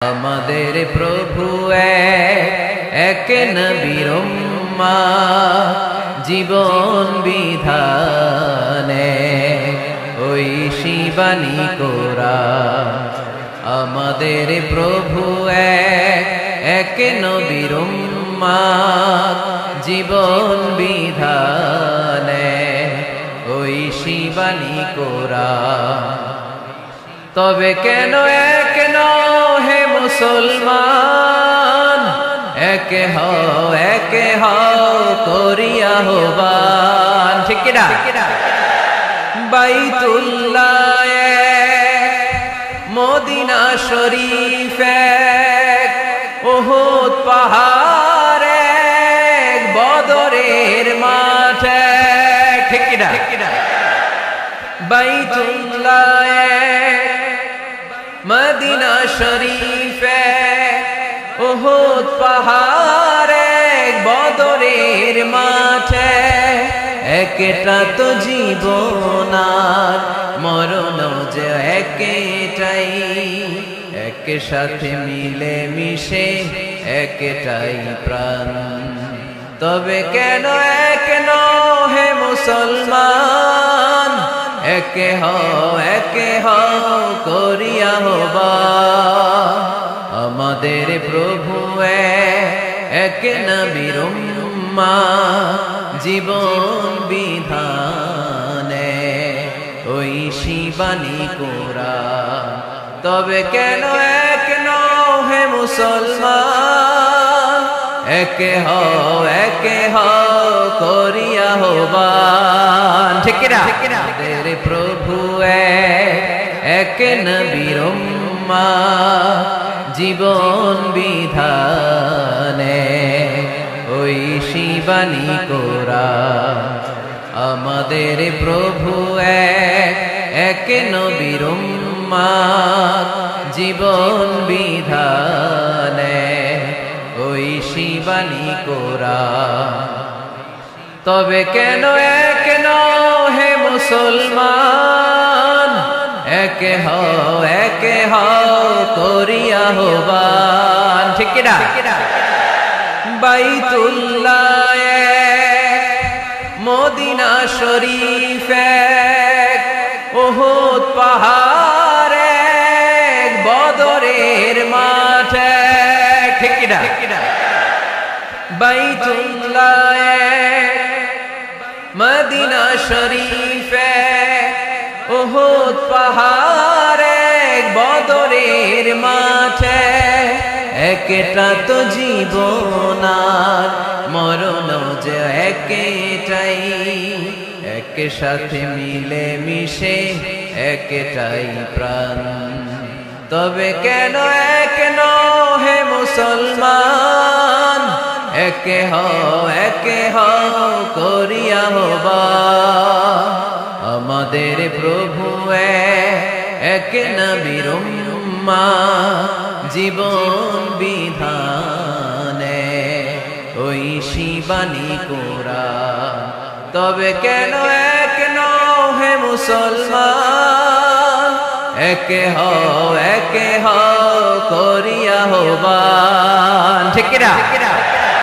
আমাদের প্রভু এক নবীর উম্মত জীবন বিধানে ওই শিবানী কোরআন। আমাদের প্রভু এক নবীর উম্মত জীবন বিধানে ওই শিবানী কোরআন। তবে কেন এক হে মুসলমান, একে হও করিয়া হবান। ঠিক কিনা? বাইতুল্লাহ মদিনা শরীফ উহুদ পাহাড় বদরের মাঠে। ঠিক কিনা? বাইতুল্লাহ মদিনা শরীফে উহুদ পাহাড়ে বদরের মাঠে। একটা তো জীবন আর মরণ যে একটাই, এক সাথে মিলে মিশে একটাই প্রাণ। তবে কেন এক হে মুসলমান, একে হও করিয়া হবা। আমাদের প্রভু এক নবীর উম্মত জীবন বিধানে ওই শিবানী কোরআন। তবে কেন এক হে মুসলমান, একে হও করিয়া হবান। ঠিক কিনা? আমাদের প্রভু এক নবীর উম্মত জীবন বিধানে ওই শিবানী কোরআন। আমাদের প্রভু এক নবীর উম্মত জীবন বিধানে ওই শিবানী কোরআন। তবে কেন এক হে মুসলমান, একে হও করিয়া হবান। ঠিক কিনা? বাইতুল্লাহ মদিনা শরীফ উহুদ পাহাড় বদরের মাঠে। ঠিক কিনা? বাইতুল্লাহ মদিনা শরীফে উহুদ পাহাড় বদরের মাঠে। একটা তো জীবন আর মরণ যে একটাই, এক সাথে মিলে মিশে একটাই প্রাণ। তবে কেন এক হে মুসলমান, একে হও করিয়া হবা। আমাদের প্রভু এক নবীর উম্মত জীবন বিধানে ওই শিবানী কোরআন। তবে কেন এক হে মুসলমান, একে হও করিয়া হবান। ঠিক কিনা?